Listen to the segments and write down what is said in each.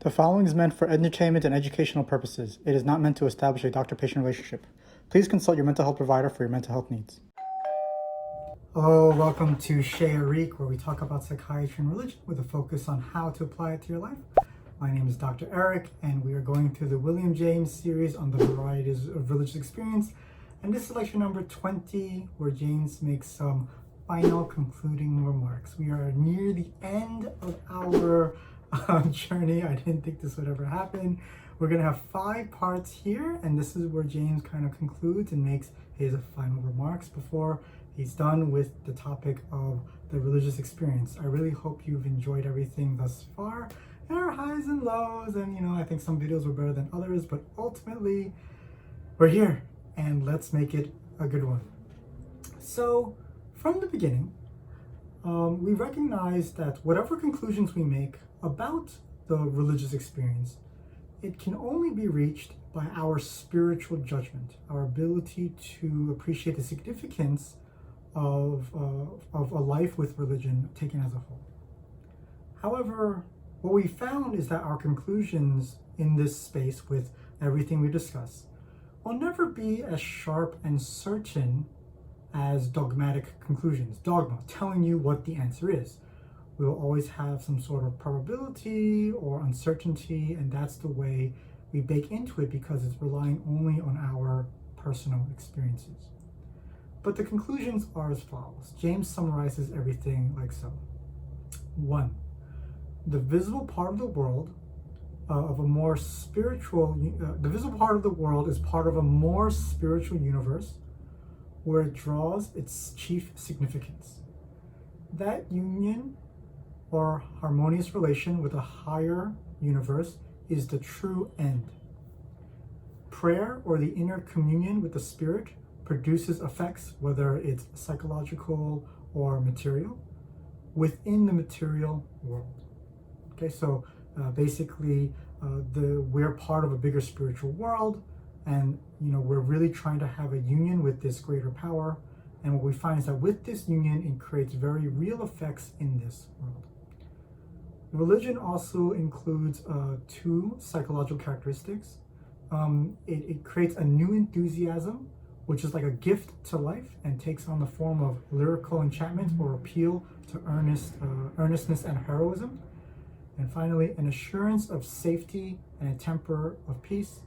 The following is meant for entertainment and educational purposes. It is not meant to establish a doctor-patient relationship. Please consult your mental health provider for your mental health needs. Hello, welcome to Chez Eric, where we talk about psychiatry and religion with a focus on how to apply it to your life. My name is Dr. Eric, and we are going through the William James series on the varieties of religious experience. And this is lecture number 20, where James makes some final concluding remarks. We are near the end of our journey. I didn't think this would ever happen. We're going to have 5 parts here, and this is where James kind of concludes and makes his final remarks before he's done with the topic of the religious experience. I really hope you've enjoyed everything thus far. There are highs and lows, and I think some videos were better than others, but ultimately we're here, and let's make it a good one. So from the beginning, we recognize that whatever conclusions we make about the religious experience, it can only be reached by our spiritual judgment, our ability to appreciate the significance of a life with religion taken as a whole. However, what we found is that our conclusions in this space with everything we discuss will never be as sharp and certain as dogmatic conclusions, dogma, telling you what the answer is. We will always have some sort of probability or uncertainty, and that's the way we bake into it because it's relying only on our personal experiences. But the conclusions are as follows. James summarizes everything like so. 1. The visible part of the world the visible part of the world is part of a more spiritual universe where it draws its chief significance. That union or harmonious relation with a higher universe is the true end. Prayer or the inner communion with the spirit produces effects, whether it's psychological or material, within the material world. Okay, so basically we're part of a bigger spiritual world, and we're really trying to have a union with this greater power, and what we find is that with this union it creates very real effects in this world. Religion also includes 2 psychological characteristics. It creates a new enthusiasm, which is like a gift to life and takes on the form of lyrical enchantment or appeal to earnestness and heroism. And finally, an assurance of safety and a temper of peace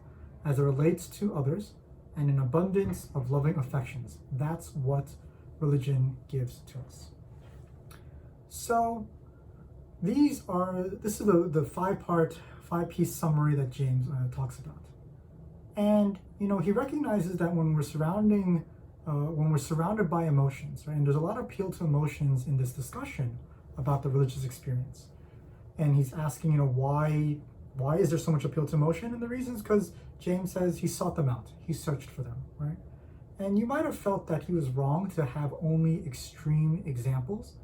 as it relates to others, and an abundance of loving affections. That's what religion gives to us. So this is the 5-piece summary that James talks about. And he recognizes that when we're surrounded by emotions, right? And there's a lot of appeal to emotions in this discussion about the religious experience. And he's asking, why is there so much appeal to emotion? And the reason is because James says he sought them out. He searched for them, right? And you might have felt that he was wrong to have only extreme examples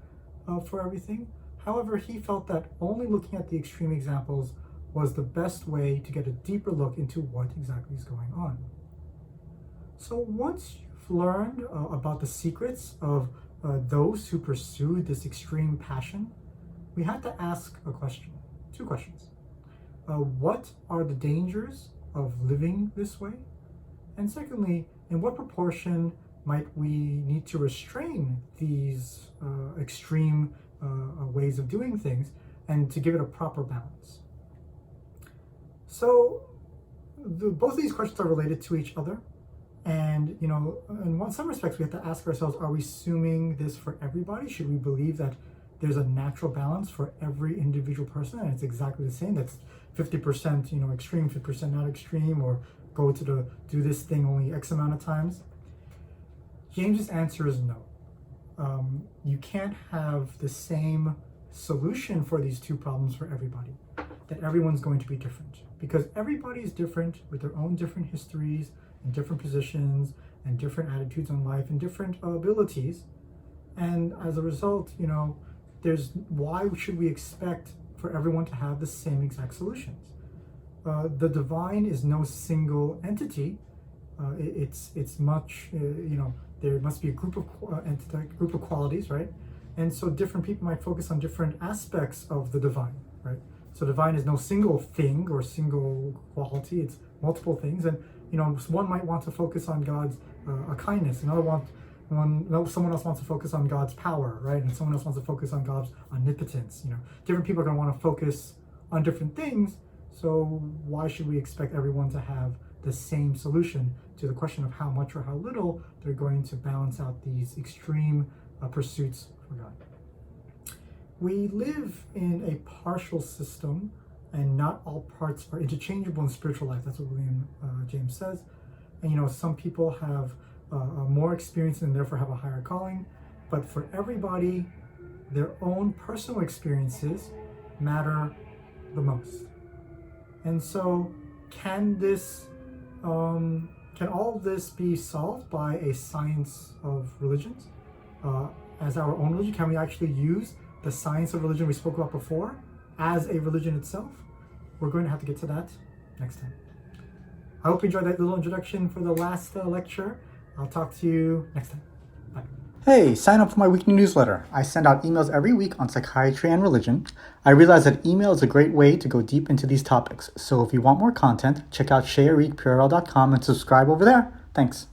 for everything. However, he felt that only looking at the extreme examples was the best way to get a deeper look into what exactly is going on. So once you've learned about the secrets of those who pursued this extreme passion, we have to ask a question, 2 questions. What are the dangers of living this way? And secondly, in what proportion might we need to restrain these extreme ways of doing things and to give it a proper balance? So both of these questions are related to each other. And, in some respects, we have to ask ourselves, are we assuming this for everybody? Should we believe that there's a natural balance for every individual person and it's exactly the same? That's 50% extreme, 50% not extreme, or go to do this thing only X amount of times? James's answer is no. You can't have the same solution for these 2 problems for everybody, that everyone's going to be different, because everybody is different with their own different histories and different positions and different attitudes on life and different abilities. And as a result, why should we expect for everyone to have the same exact solutions? The divine is no single entity. It's much, there must be a group of qualities, right? And so different people might focus on different aspects of the divine, right? So divine is no single thing or single quality, it's multiple things. And one might want to focus on God's kindness, someone else wants to focus on God's power, right? And someone else wants to focus on God's omnipotence. Different people are going to want to focus on different things. So why should we expect everyone to have the same solution to the question of how much or how little they're going to balance out these extreme pursuits for God? We live in a partial system, and not all parts are interchangeable in spiritual life. That's what William James says. And some people have more experience and therefore have a higher calling, but for everybody, their own personal experiences matter the most. And so, can all this be solved by a science of religions as our own religion? Can we actually use the science of religion we spoke about before as a religion itself? We're going to have to get to that next time. I hope you enjoyed that little introduction for the last lecture. I'll talk to you next time. Bye. Hey, sign up for my weekly newsletter. I send out emails every week on psychiatry and religion. I realize that email is a great way to go deep into these topics. So if you want more content, check out chesericpurl.com and subscribe over there. Thanks.